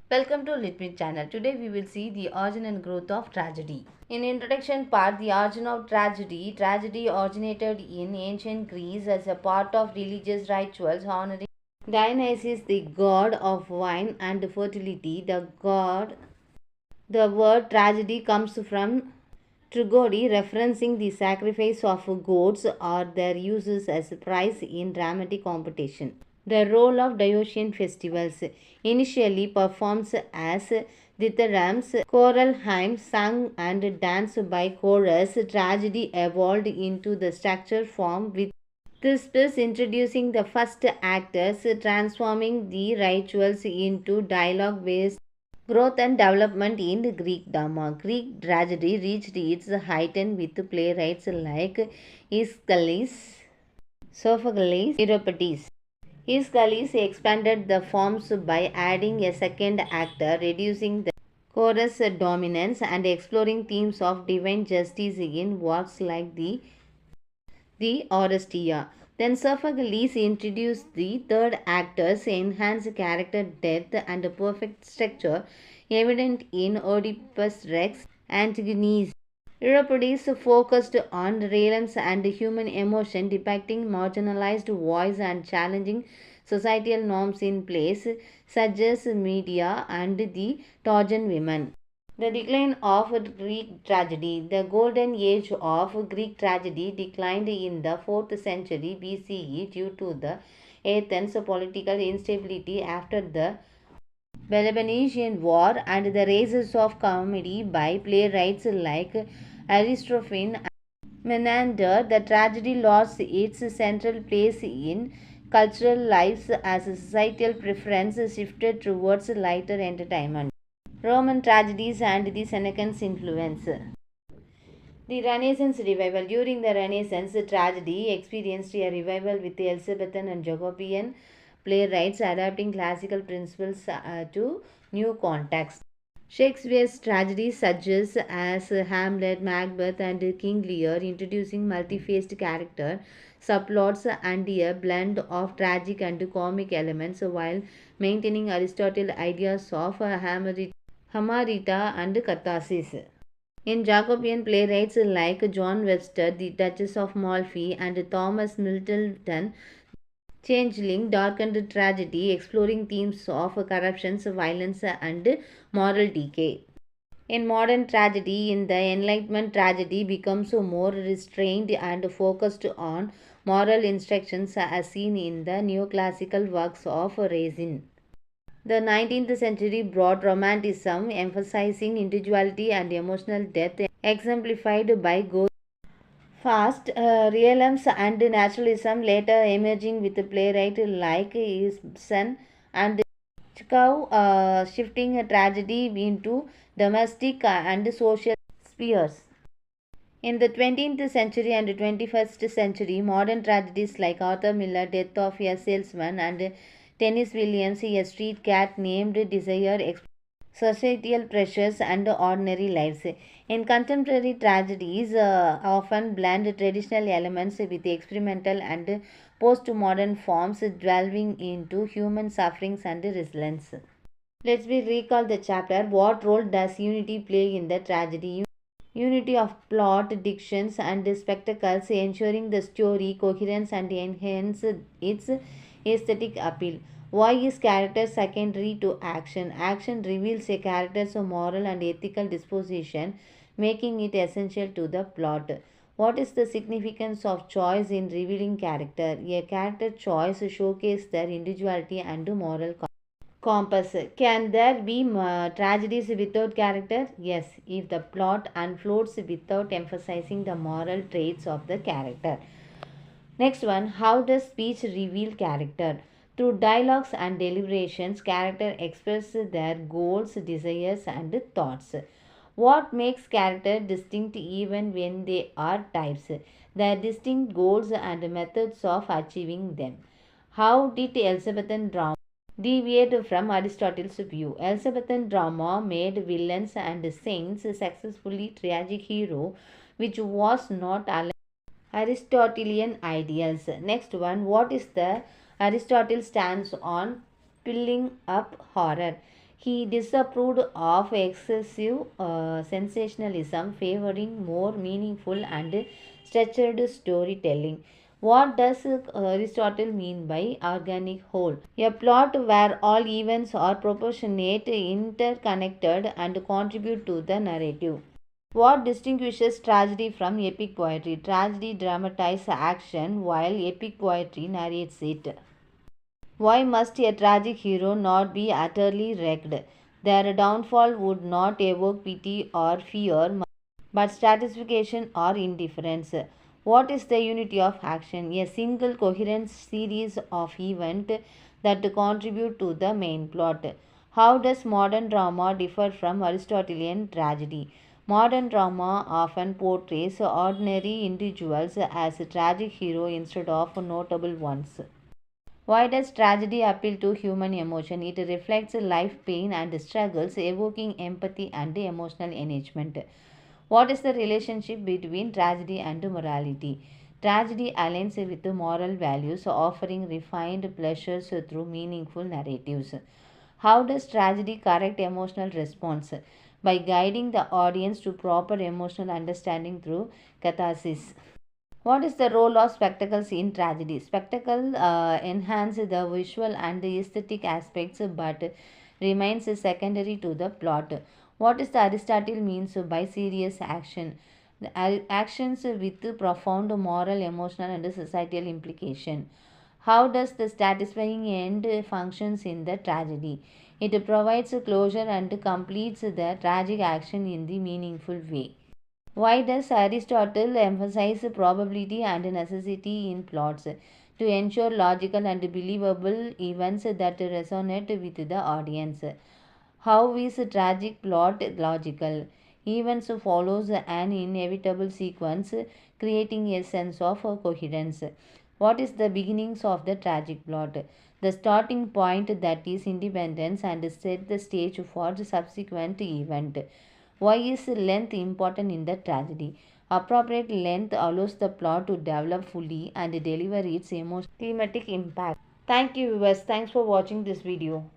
Welcome to Litmit channel. Today we will see the origin and growth of tragedy. In introduction part, the origin of tragedy. Tragedy originated in ancient Greece as a part of religious rituals honoring Dionysus, the god of wine and fertility. The word tragedy comes from Tragedy, referencing the sacrifice of goats or their uses as a prize in dramatic competition. The role of Dionysian festivals, initially performed as dithyrambs, choral hymns sung and danced by chorus, tragedy evolved into the structured form with Thespis introducing the first actors, transforming the rituals into dialogue based growth and development in Greek drama. Greek tragedy reached its height with playwrights like Aeschylus, Sophocles, Euripides. Aeschylus expanded the forms by adding a second actor, reducing the chorus dominance, and exploring themes of divine justice in works like the Oresteia. Then Sophocles introduced the third actors, enhanced character depth and perfect structure, evident in Oedipus Rex, Antigone's. Euripides focused on realms and human emotion, depicting marginalized voice and challenging societal norms in plays such as Medea and the Trojan women. The decline of Greek tragedy. The golden age of Greek tragedy declined in the 4th century BCE due to the Athens' political instability after the Peloponnesian War and the rise of comedy by playwrights like Aristophanes and Menander. The tragedy lost its central place in cultural lives as societal preference shifted towards lighter entertainment. Roman tragedies and the Senecan's influence. The Renaissance revival. During the Renaissance, tragedy experienced a revival with the Elizabethan and Jacobean playwrights adapting classical principles to new contexts. Shakespeare's tragedies such as Hamlet, Macbeth, and King Lear, introducing multi-faced character subplots and a blend of tragic and comic elements while maintaining Aristotle's ideas of Hamarita and catharsis. In Jacobean playwrights like John Webster, the Duchess of Malfi, and Thomas Middleton, Changeling darkened tragedy, exploring themes of corruption, violence, and moral decay. In modern tragedy, in the Enlightenment, tragedy becomes more restrained and focused on moral instructions as seen in the neoclassical works of Racine. The 19th century brought Romanticism, emphasizing individuality and emotional depth, exemplified by Goethe's fast realism and naturalism, later emerging with playwrights like Ibsen and Chekhov, shifting a tragedy into domestic and social spheres. In the 20th century and 21st century, modern tragedies like Arthur Miller, Death of a Salesman, and Tennessee Williams, A Street Cat Named Desire, societal pressures and ordinary lives. In contemporary tragedies, often blend traditional elements with experimental and postmodern forms, delving into human sufferings and resilience. Let's recall the chapter. What role does unity play in the tragedy? Unity of plot, dictions, and spectacles, ensuring the story coherence and enhance its aesthetic appeal. Why is character secondary to action? Action reveals a character's moral and ethical disposition, making it essential to the plot. What is the significance of choice in revealing character? A character choice showcases their individuality and moral compass. Can there be tragedies without character? Yes, if the plot unfolds without emphasizing the moral traits of the character. Next one, how does speech reveal character? Through dialogues and deliberations, character express their goals, desires, and thoughts. What makes character distinct even when they are types? Their distinct goals and methods of achieving them. How did Elizabethan drama deviate from Aristotle's view? Elizabethan drama made villains and saints successfully tragic hero, which was not aligned Aristotelian ideals. Next one, what is the Aristotle stance on piling up horror? He disapproved of excessive sensationalism, favoring more meaningful and structured storytelling. What does Aristotle mean by organic whole? A plot where all events are proportionate, interconnected, and contribute to the narrative. What distinguishes tragedy from epic poetry? Tragedy dramatizes action while epic poetry narrates it. Why must a tragic hero not be utterly wrecked? Their downfall would not evoke pity or fear, but satisfaction or indifference. What is the unity of action? A single coherent series of events that contribute to the main plot. How does modern drama differ from Aristotelian tragedy? Modern drama often portrays ordinary individuals as a tragic hero instead of notable ones. Why does tragedy appeal to human emotion? It reflects life pain and struggles, evoking empathy and emotional engagement. What is the relationship between tragedy and morality? Tragedy aligns with moral values, offering refined pleasures through meaningful narratives. How does tragedy correct emotional response? By guiding the audience to proper emotional understanding through catharsis. What is the role of spectacles in tragedy? Spectacle enhance the visual and the aesthetic aspects but remains secondary to the plot. What is the Aristotle means by serious action? The actions with profound moral, emotional and societal implication. How does the satisfying end functions in the tragedy? It provides closure and completes the tragic action in the meaningful way. Why does Aristotle emphasize probability and necessity in plots? To ensure logical and believable events that resonate with the audience. How is a tragic plot logical? Events follows an inevitable sequence, creating a sense of coherence. What is the beginnings of the tragic plot? The starting point that is independence and set the stage for the subsequent event. Why is length important in the tragedy? Appropriate length allows the plot to develop fully and deliver its emotional thematic impact. Thank you viewers. Thanks for watching this video.